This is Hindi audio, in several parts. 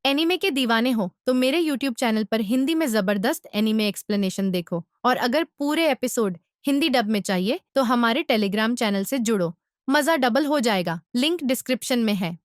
एनीमे के दीवाने हो तो मेरे यूट्यूब चैनल पर हिंदी में जबरदस्त एनीमे एक्सप्लेनेशन देखो। और अगर पूरे एपिसोड हिंदी डब में चाहिए तो हमारे टेलीग्राम चैनल से जुड़ो, मजा डबल हो जाएगा। लिंक डिस्क्रिप्शन में है।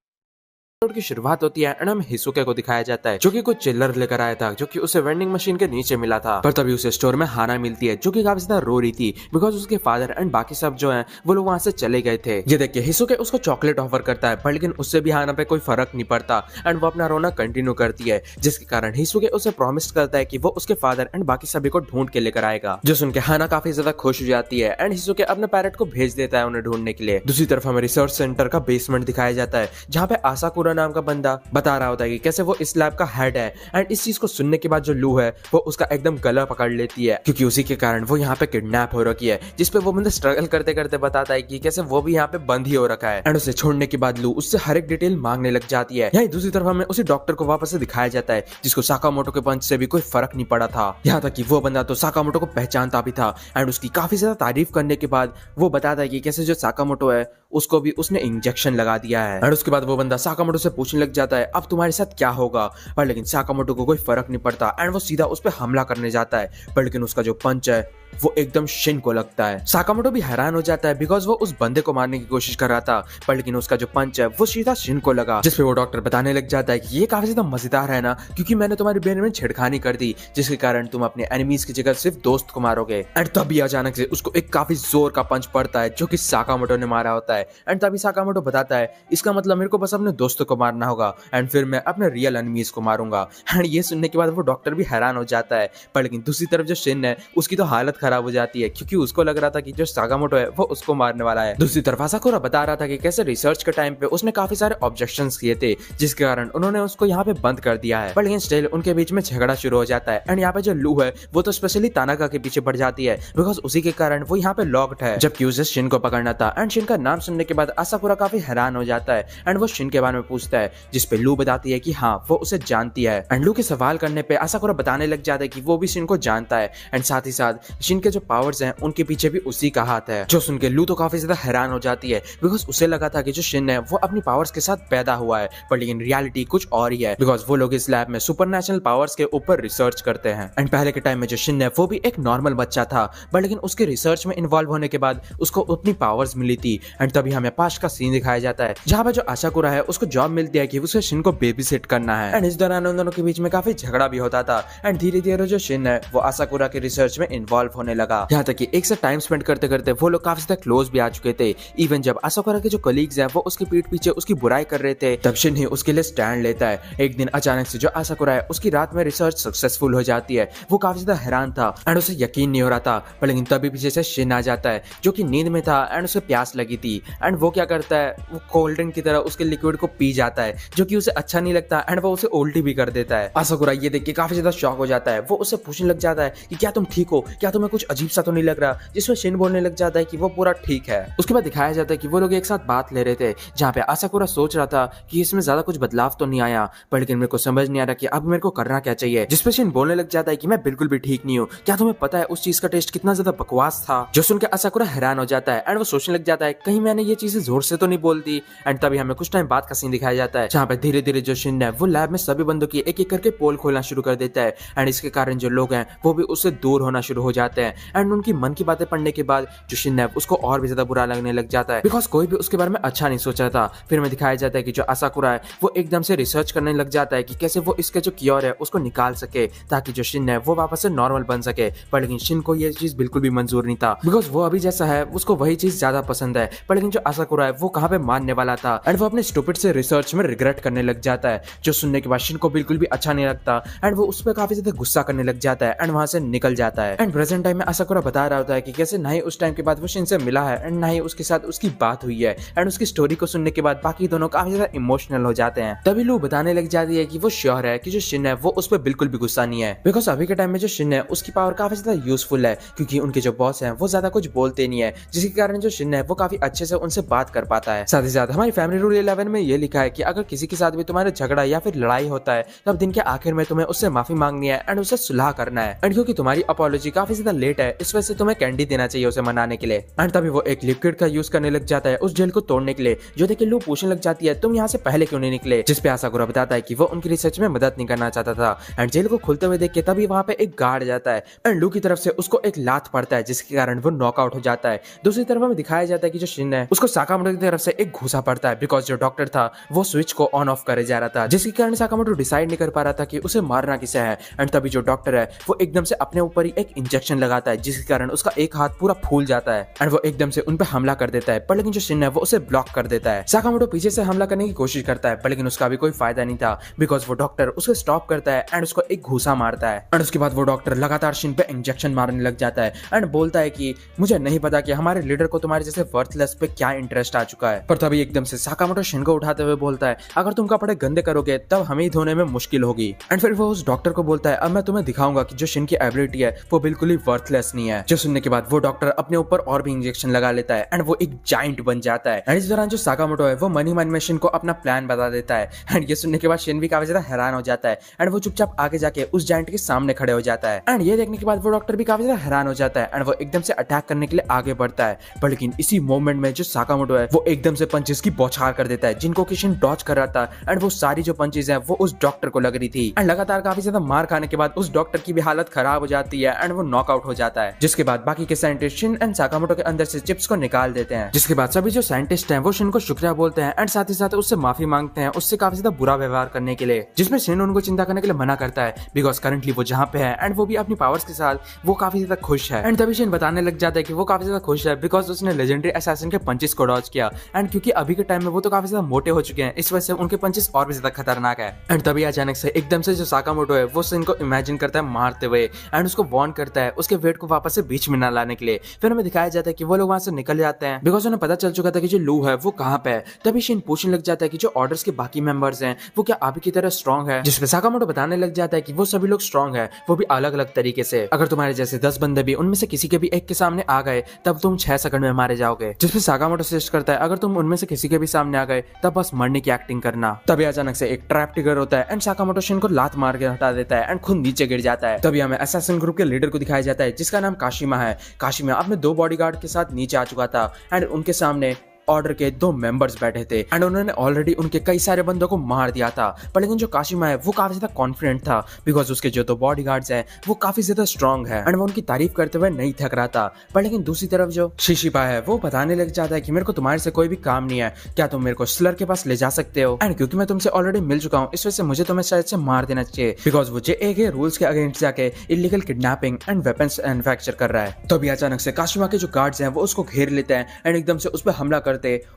एपिसोड की शुरुआत होती है एंड हमें हिसुके को दिखाया जाता है जो कि कुछ चिल्लर लेकर आया था जो कि उसे वेंडिंग मशीन के नीचे मिला था। पर तभी उसे स्टोर में हाना मिलती है जो कि काफी ज्यादा रो रही थी बिकॉज उसके फादर एंड बाकी सब जो हैं वो लोग वहां से चले गए थे। ये देख के हिसुके उसको चॉकलेट ऑफर करता है पर लेकिन उससे भी हाना पे कोई फर्क नहीं पड़ता एंड वो अपना रोना कंटिन्यू करती है, जिसके कारण हिसुके उसे प्रॉमिस करता है कि वो उसके फादर एंड बाकी सभी को ढूंढ के लेकर आएगा। जो सुन के हाना काफी ज्यादा खुश हो जाती है एंड हिसुके अपने पैरेट को भेज देता है उन्हें ढूंढने के लिए। दूसरी तरफ हमें रिसर्च सेंटर का बेसमेंट दिखाया जाता है जहाँ पे आसाकुरा नाम का बंदा बता रहा होता है कि कैसे वो इस लैब का हेड है एंड इस चीज को सुनने के बाद जो लू है वो उसका एकदम गला पकड़ लेती है क्योंकि उसी के कारण वो यहाँ पे किडनैप हो रखी है, जिसपे वो बंदा स्ट्रगल करते करते बताता है कि कैसे वो भी यहाँ पे बंद ही हो रखा है एंड उसे छोड़ने के बाद लू उससे हर एक डिटेल मांगने लग जाती है। यही दूसरी तरफ हमें उसी डॉक्टर को वापस से दिखाया जाता है जिसको साकामोटो के पंच से भी कोई फर्क नहीं पड़ा था। यहाँ तक कि वो बंदा तो साकामोटो को पहचानता भी था एंड उसकी काफी ज्यादा तारीफ करने के बाद वो बताता है कि कैसे जो साकामोटो है उसको भी उसने इंजेक्शन लगा दिया है एंड उसके बाद वो बंदा साकामोटो से पूछने लग जाता है अब तुम्हारे साथ क्या होगा, पर लेकिन साकामोटो को कोई फर्क नहीं पड़ता एंड वो सीधा उस पर हमला करने जाता है। पर लेकिन उसका जो पंच है वो एकदम शिन को लगता है। साकामोटो भी हैरान हो जाता है बिकॉज वो उस बंदे को मारने की कोशिश कर रहा था पर लेकिन उसका जो पंच है वो सीधा शिन को लगा, जिसपे वो डॉक्टर बताने लग जाता है कि ये काफी ज्यादा मजेदार है ना क्योंकि मैंने तुम्हारे ब्रेन में छेड़खानी कर दी जिसके कारण तुम अपने एनिमीज की जगह सिर्फ दोस्त को मारोगे। एंड तभी अचानक से उसको एक काफी जोर का पंच पड़ता है जो कि साकामोटो ने मारा होता है एंड तभी साकामोटो बताता है इसका मतलब मेरे को बस अपने दोस्तों को मारना होगा एंड फिर मैं अपने रियल एनिमीज को मारूंगा। एंड ये सुनने के बाद वो डॉक्टर भी हैरान हो जाता है पर लेकिन दूसरी तरफ जो शिन है उसकी तो हालत खराब हो जाती है क्योंकि उसको लग रहा था कि जो साकामोटो है वो उसको मारने वाला है। दूसरी तरफ आसाकुरा बता रहा था कि कैसे रिसर्च के टाइम पे उसने काफी सारे ऑब्जेक्शंस किए थे जिसके कारण उन्होंने उसको यहाँ पे बंद कर दिया है, पर लेकिन स्टिल उनके बीच में झगड़ा शुरू हो जाता है एंड यहाँ पे जो लू है वो तो स्पेशली तानाका के पीछे पड़ जाती है बिकॉज उसी के कारण वो यहाँ पे लॉक्ड है जबकि उसे शिन को पकड़ना था। एंड शिन का नाम सुनने के बाद आसाकुरा काफी हैरान हो जाता है एंड वो शिन के बारे में पूछता है जिसपे लू बताती है कि हाँ वो उसे जानती है एंड लू के सवाल करने पे आसाकुरा बताने लग जाता है कि वो भी शिन को जानता है एंड साथ ही साथ शिन के जो पावर्स हैं उनके पीछे भी उसी का हाथ है। जो सुन के लू तो काफी ज्यादा हैरान हो जाती है बिकॉज उसे लगा था कि जो शिन है वो अपनी पावर्स के साथ पैदा हुआ है पर लेकिन रियलिटी कुछ और ही है बिकॉज वो लोग इस लैब में सुपरनेचुरल पावर्स के ऊपर रिसर्च करते हैं। एंड पहले के टाइम में जो शिन है वो भी एक नॉर्मल बच्चा था पर लेकिन उसके रिसर्च में इन्वॉल्व होने के बाद उसको अपनी पावर्स मिली थी एंड तभी हमें पास्ट का सीन दिखाया जाता है जहाँ पे जो आसाकुरा है उसको जॉब मिलती है कि उसे शिन को बेबी सिट करना है एंड इस दौरान उन दोनों के बीच में काफी झगड़ा भी होता था एंड धीरे धीरे जो शिन है वो आसाकुरा के रिसर्च में इन्वॉल्व होने लगा। यहाँ तक कि एक से टाइम स्पेंड करते करते वो लोग काफी ज्यादा क्लोज भी आ चुके थे। इवन जब आसाकुरा के जो कलीग्स हैं वो उसकी पीठ पीछे उसकी बुराई कर रहे थे तब शिन ही उसके लिए स्टैंड लेता है। एक दिन अचानक से जो आसाकुरा है उसकी रात में रिसर्च सक्सेसफुल हो जाती है। वो काफी ज्यादा हैरान था एंड उसे यकीन नहीं हो रहा था पर लेकिन तभी पीछे से शिन आ जाता है जो कि नींद में था एंड उसे प्यास लगी थी एंड वो क्या करता है वो कोल्ड ड्रिंक की तरह उसके लिक्विड को पी जाता है जो कि उसे अच्छा नहीं लगता एंड वो उसे उल्टी भी कर देता है। आसाकुरा ये देख के काफी ज्यादा शॉक हो जाता है। वो उससे पूछने लग जाता है कि क्या तुम ठीक हो, क्या तुम्हें कुछ अजीब सा तो नहीं लग रहा, जिसमें शिन बोलने लग जाता है कि वो पूरा ठीक है। उसके बाद दिखाया जाता है कि वो लोग एक साथ बात ले रहे थे जहाँ पे आसाकुरा सोच रहा था कि इसमें ज्यादा कुछ बदलाव तो नहीं आया पर लेकिन मेरे को समझ नहीं आ रहा कि अब मेरे को करना क्या चाहिए, जिसपे शिन बोलने लग जाता है कि मैं बिल्कुल भी ठीक नहीं हूँ, क्या तुम्हें पता है उस चीज का टेस्ट कितना ज्यादा बकवास था। जो सुन के आसाकुरा हैरान हो जाता है एंड वो सोचने लग जाता है कहीं मैंने ये चीजें जोर से तो नहीं बोल दी। एंड तभी हमें कुछ टाइम बाद का सीन दिखाया जाता है जहाँ पे धीरे धीरे जो शिन है वो लैब में सभी बंदों की एक एक करके पोल खोलना शुरू कर देता है एंड इसके कारण जो लोग हैं वो भी उससे दूर होना शुरू हो जाते हैं एंड उनकी मन की बातें पढ़ने के बाद जो शिन है उसको और भी ज्यादा बुरा लगने लग जाता है बिकॉज कोई भी उसके बारे में अच्छा नहीं सोच रहा था। फिर में दिखाया जाता है कि जो आसाकुरा है वो एकदम से रिसर्च करने लग जाता है कि कैसे वो इसके जो क्योर है उसको निकाल सके ताकि जो शिन है वो वापस से नॉर्मल बन सके। पर लेकिन शिन को ये चीज बिल्कुल भी मंजूर नहीं था बिकॉज वो अभी जैसा है उसको वही चीज ज्यादा पसंद है। पर लेकिन जो आसाकुरा है वो कहाँ पे मानने वाला था एंड वो अपने स्टूपिड से रिसर्च में रिग्रेट करने लग जाता है जो सुनने के बाद शिन को बिल्कुल भी अच्छा नहीं लगता एंड वो उस पर काफी ज्यादा गुस्सा करने लग जाता है एंड वहां से निकल जाता है। एंड प्रेजेंट टाइम में आसाकुरा बता रहा होता है कि कैसे ना ही उस टाइम के बाद वो शिन से मिला है एंड ना ही उसके साथ उसकी बात हुई है एंड उसकी स्टोरी को सुनने के बाद बाकी दोनों काफी ज्यादा इमोशनल हो जाते हैं। तभी लू बताने लग जाती है कि वो श्योर है कि जो शिन है वो उस पर बिल्कुल भी गुस्सा नहीं है बिकॉज अभी के टाइम में जो शिन है उसकी पावर काफी ज्यादा यूजफुल है क्योंकि उनके जो बॉस हैं वो ज्यादा कुछ बोलते नहीं है जिसके कारण जो शिन है वो काफी अच्छे से उनसे बात कर पाता है। साथ ही साथ हमारी फैमिली रूल 11 में ये लिखा है कि अगर किसी के साथ भी तुम्हारा झगड़ा या फिर लड़ाई होता है तब दिन के आखिर में तुम्हें उससे माफी मांगनी है एंड उससे सुलह करना है एंड क्योंकि तुम्हारी अपॉलॉजी काफी ज्यादा लेट है, इस वजह से तुम्हें कैंडी देना चाहिए उसे मनाने के लिए। एंड तभी वो एक लिक्विड का यूज करने लग जाता है उस जेल को तोड़ने के लिए, जो देख के लू पूछने लग जाती है तुम यहाँ से पहले क्यों नहीं निकले, जिस पे आसाकुरा बताता है कि वो उनकी रिसर्च में मदद नहीं करना चाहता था। एंड जेल को खुलते हुए देख के तभी वहाँ पे एक गार्ड जाता है एंड लू की तरफ से उसको एक लात पड़ता है, जिसके कारण वो नॉकआउट हो जाता है। दूसरी तरफ हमें दिखाया जाता है कि जो शिन है उसको साकामोटो की तरफ से एक घूसा पड़ता है, बिकॉज जो डॉक्टर था वो स्विच को ऑन ऑफ करे जा रहा था, जिसके कारण साकामोटो डिसाइड नहीं कर पा रहा था कि उसे मारना किसे है। एंड तभी जो डॉक्टर है वो एकदम से अपने ऊपर ही एक इंजेक्शन लगाता है, जिसके कारण उसका एक हाथ पूरा फूल जाता है एंड वो एकदम से उन पे हमला कर देता है। पर लेकिन जो शिन है वो उसे ब्लॉक कर देता है। साकामोटो पीछे से हमला करने की कोशिश करता है, पर लेकिन उसका भी कोई फायदा नहीं था, बिकॉज वो डॉक्टर उसे स्टॉप करता है एंड उसको एक घूसा मारता है। एंड उसके बाद वो डॉक्टर लगातार शिन पे इंजेक्शन मारने लग जाता है एंड बोलता है कि मुझे नहीं पता कि हमारे लीडर को तुम्हारे जैसे वर्थलेस पे क्या इंटरेस्ट आ चुका है। पर तभी एकदम से साकामोटो शिन को उठाते हुए बोलता है अगर तुम कपड़े गंदे करोगे तब हमें ही धोने में मुश्किल होगी। एंड फिर वो उस डॉक्टर को बोलता है अब मैं तुम्हें दिखाऊंगा कि जो शिन की एबिलिटी है वो बिल्कुल ही वर्थलेस नहीं है। जो सुनने के बाद वो डॉक्टर अपने ऊपर और भी इंजेक्शन लगा लेता है एंड वो एक जाइंट बन जाता है। एंड इस दौरान जो साकामोटो है वो मनी मन में शिन को अपना प्लान बता देता है एंड ये सुनने के बाद शिन भी काफी ज्यादा हैरान हो जाता है एंड वो चुपचाप आगे जाके उस जाइंट के सामने खड़े हो जाता है। एंड ये देखने के बाद वो डॉक्टर भी काफी ज्यादा हैरान हो जाता है एंड वो एकदम से अटैक करने के लिए आगे बढ़ता है। पर लेकिन इसी मोमेंट में जो साकामोटो है वो एकदम से पंचेस की बौछार कर देता है, जिनको कि शिन डॉज कर रहा था एंड वो सारी जो पंचेस है वो उस डॉक्टर को लग रही थी। एंड लगातार काफी ज्यादा मार खाने के बाद उस डॉक्टर की भी हालत खराब हो जाती है एंड वो नॉकआउट हो जाता है, जिसके बाद बाकी के साइंटिस्ट शिन एंड साकामोटो के अंदर से चिप्स को निकाल देते हैं। जिसके बाद सभी जो साइंटिस्ट हैं वो शिन को शुक्रिया बोलते हैं एंड साथ ही साथ उससे माफी मांगते हैं उससे काफी ज्यादा बुरा व्यवहार करने के लिए, जिसमें शिन उनको चिंता करने के लिए मना करता है, बिकॉज करंटली वो जहाँ पे है एंड वो भी अपनी पावर्स के साथ वो काफी ज्यादा खुश है। एंड तभी शिन बताने लग जाता है कि वो काफी ज्यादा खुश है बिकॉज उसने लेजेंडरी असैसिन के पंचेस को डॉज किया एंड क्योंकि अभी के टाइम में वो तो काफी ज्यादा मोटे हो चुके हैं, इस वजह से उनके पंचेस और भी ज्यादा खतरनाक है। एंड तभी अचानक से एकदम से जो साकामोटो है वो शिन को इमेजिन करता है मारते हुए एंड उसको वार्न करता है उसके वेट को वापस से बीच में ना लाने के लिए। फिर हमें दिखाया जाता है कि वो लोग वहां से निकल जाते हैं बिकॉज उन्हें पता चल चुका था कि जो लू है वो कहाँ पे है। तभी शिन पूछने लग जाता है कि जो ऑर्डर्स के बाकी मेंबर्स हैं वो क्या अभी की तरह स्ट्रॉन्ग है, जिसपे साकामोटो बताने लग जाता है कि वो सभी लोग स्ट्रॉन्ग है, वो भी अलग अलग तरीके से। अगर तुम्हारे जैसे 10 बंदे भी उनमें से किसी के भी एक के सामने आ गए तब तुम 6 सेकंड में मारे जाओगे। जिसपे साकामोटो सजेस्ट करता है अगर तुम उनमें से किसी के भी सामने आ गए तब बस मरने की एक्टिंग करना। तभी अचानक से एक ट्रैप ट्रिगर होता है एंड साकामोटो शिन को लात मार के हटा देता है एंड खुद नीचे गिर जाता है। तभी हमें असैसिन ग्रुप के लीडर को दिखाया जाता है जिसका नाम काशिमा है। काशिमा अपने 2 बॉडीगार्ड के साथ नीचे आ चुका था एंड उनके सामने ऑर्डर के 2 मेंबर्स बैठे थे एंड उन्होंने ऑलरेडी उनके कई सारे बंदों को मार दिया था। पर लेकिन जो काशिमा है वो काफी ज्यादा कॉन्फिडेंट था बिकॉज उसके जो 2 बॉडीगार्ड्स हैं वो काफी ज्यादा स्ट्रॉन्ग है एंड वो उनकी तारीफ करते हुए नहीं थक रहा था। पर लेकिन दूसरी तरफ जो शिशिपा है वो बताने लग जाता है कि मेरे को तुम्हारे से कोई भी काम नहीं है, क्या तुम मेरे को स्लर के पास ले जा सकते हो। एंड क्योंकि मैं तुमसे ऑलरेडी मिल चुका हूँ इस वजह से मुझे तुम्हें शायद से मार देना चाहिए बिकॉज वो JA के रूल्स के अगेंस्ट जाके illegal kidnapping and weapons manufacture कर रहा है। तो अभी अचानक से काशिमा के जो गार्ड्स हैं वो उसको घेर लेते हैं एंड एकदम से उस पर हमला करते।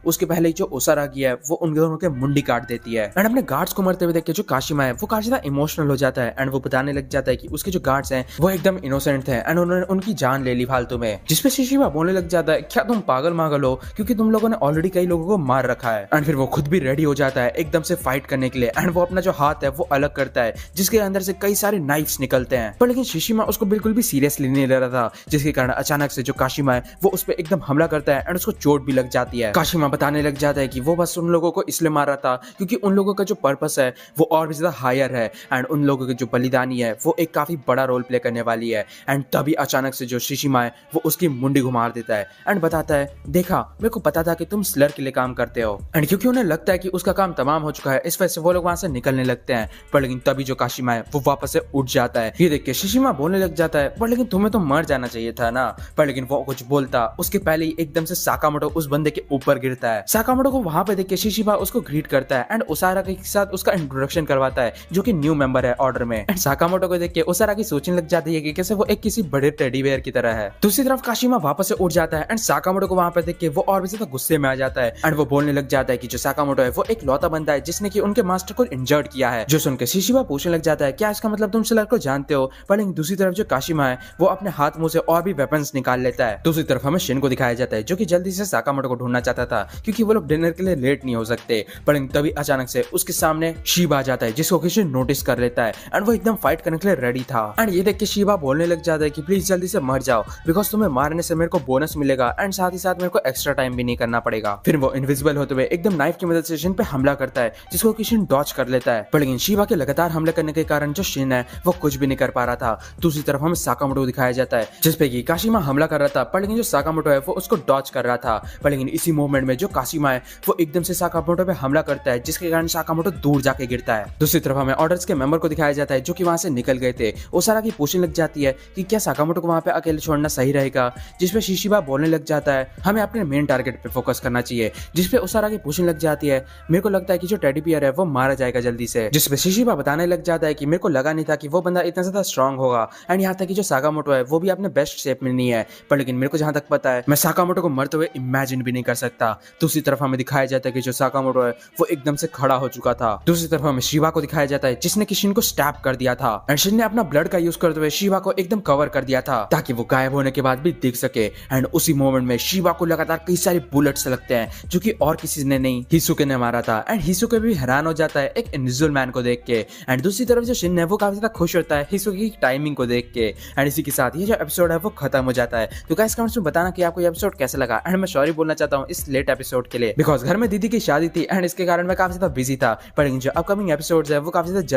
उसके पहले जो ओसारागी है वो उन दोनों के मुंडी काट देती है एंड अपने गार्ड्स को मरते हुए देख के जो काशिमा है वो काफी ज्यादा इमोशनल हो जाता है एंड वो बताने लग जाता है कि उसके जो गार्ड्स हैं वो एकदम इनोसेंट थे एंड उन्होंने उनकी जान ले ली फालतू में। जिसपे शिशिबा बोलने लग जाता है क्या तुम पागल मागल हो, क्योंकि तुम लोगों ने ऑलरेडी कई लोगों को मार रखा है। एंड फिर वो खुद भी रेडी हो जाता है एकदम से फाइट करने के लिए एंड वो अपना जो हाथ है वो अलग करता है जिसके अंदर से कई सारे नाइफ्स निकलते हैं। पर लेकिन शिशिमा उसको बिल्कुल भी सीरियसली नहीं ले रहा था, जिसके कारण अचानक से जो काशिमा है वो उस पर एकदम हमला करता है एंड उसको चोट भी लग जाती है। काशिमा बताने लग जाता है कि वो बस उन लोगों को इसलिए मार रहा था क्योंकि उन लोगों का जो पर्पस है वो और भी ज्यादा हायर है एंड उन लोगों की जो बलिदानी है वो एक काफी बड़ा रोल प्ले करने वाली है। एंड तभी अचानक से जो शिशिमा है वो उसकी मुंडी घुमार देता है एंड बताता है देखा मेरे को पता था कि तुम स्लर के लिए काम करते हो। एंड क्योंकि उन्हें लगता है कि उसका काम तमाम हो चुका है इस वजह से वो लोग वहां से निकलने लगते हैं। पर लेकिन तभी जो काशिमा है वो वापस से उठ जाता है। ये देख के शिशिमा बोलने लग जाता है पर लेकिन तुम्हें तो मर जाना चाहिए था ना। पर लेकिन वो कुछ बोलता उसके पहले ही एकदम से साकामोटो उस बंदे के ऊपर गिरता है। साकामोटो को वहां पे देख के शिशिबा उसको ग्रीट करता है एंड ओसारागी के साथ उसका इंट्रोडक्शन करवाता है जो कि न्यू मेंबर है ऑर्डर में। एंड साकामोटो को देख के ओसारागी सोचने लग जाती है कि कैसे वो एक किसी बड़े टेडी बेयर की तरह है। दूसरी तरफ काशिमा वापस से उठ जाता है एंड साकामोटो को वहां पे देख के वो और भी ज्यादा गुस्से में आ जाता है एंड वो बोलने लग जाता है कि जो साकामोटो है वो एक लौता बंदा है जिसने कि उनके मास्टर को इंजर्ड किया है। जो सुनकर शिशिबा पूछने लग जाता है क्या इसका मतलब तुम स्लर को जानते हो। पर लेकिन दूसरी तरफ जो काशिमा है वो अपने हाथ मुंह से और भी वेपन्स निकाल लेता है। दूसरी तरफ हमें शिन को दिखाया जाता है जो कि जल्दी से साकामोटो को ढूंढना चाहता था क्योंकि वो लोग डिनर के लिए लेट नहीं हो सकते। पर तभी अचानक से उसके सामने शीबा आ जाता है जिसको किशन नोटिस कर लेता है एंड वो एकदम फाइट करने के लिए रेडी था। एंड ये देख के शीबा बोलने लग जाता है कि प्लीज जल्दी से मर जाओ बिकॉज तुम्हें मारने से मेरे को बोनस मिलेगा एंड साथ ही साथ मेरे को एक्स्ट्रा टाइम भी नहीं करना पड़ेगा। फिर वो इनविजिबल होते हुए एकदम नाइफ की मदद से शिन पे हमला करता है जिसको किशन डॉच कर लेता है। पर लेकिन शीबा के लगातार हमले करने के कारण जो शिन है वो कुछ भी नहीं कर पा रहा था। दूसरी तरफ हमें साकामोटो दिखाया जाता है जिसपे कि काशिमा हमला कर रहा था पर लेकिन जो साकामोटो है वो उसको डॉच कर रहा था। पर लेकिन इसी मूवमेंट में जो काशिमा है वो एकदम से साकामोटो पे हमला करता है जिसके कारण साकामोटो दूर जाके गिरता है। दूसरी तरफ हमें ऑर्डर्स के मेंबर को दिखाया जाता है जो कि वहां से निकल गए थे। ओसारा की पूछने लग जाती है कि क्या साकामोटो को वहां पे अकेले छोड़ना सही रहेगा, जिसपे शिशिबा बोलने लग जाता है हमें अपने मेन टारगेट पे फोकस करना चाहिए। जिसपे ओसारा की पूछने लग जाती है मेरे को लगता है कि जो टेडी बियर है वो मारा जाएगा जल्दी से। जिसपे शिशिबा बताने लग जाता है कि मेरे को लगा नहीं था कि वो बंदा इतना ज्यादा स्ट्रांग होगा एंड यहाँ तक कि जो साकामोटो है वो भी अपने बेस्ट शेप में नहीं है। पर लेकिन मेरे को जहां तक पता है मैं साकामोटो को मरते हुए इमेजिन भी नहीं कर सकता। दूसरी तरफ हमें दिखाया जाता है कि जो साकामोटो है वो एकदम से खड़ा हो चुका था। दूसरी तरफ हमें शीबा को दिखाया जाता है जिसने कि शिन को स्टैब कर दिया था एंड शिन ने अपना ब्लड का यूज करते हुए शीबा को एकदम कवर कर दिया था ताकि वो गायब होने के बाद भी दिख सके। एंड उसी मोमेंट में शीबा को लगातार कई सारे बुलेट्स लगते हैं जो कि और किसी ने नहीं हिसुके ने मारा था। एंड हिसुके भी हैरान हो जाता है एक इनविजिबल मैन को देख के। एंड दूसरी तरफ जो शिन है वो काफी ज्यादा खुश होता है हिसुके की टाइमिंग को देख के। एंड इसी के साथ ये जो एपिसोड है वो खत्म हो जाता है। तो गाइस कमेंट्स में बताना कि आपको ये एपिसोड कैसा लगा। एंड मैं सॉरी बोलना चाहता हूँ इस लेट एपिसोड के लिए बिकॉज घर में दीदी की शादी थी एंड इसके कारण मैं काफी ज्यादा बिजी था। पर जो अपकमिंग एपिसोड्स है वो काफी ज्यादा जल्दी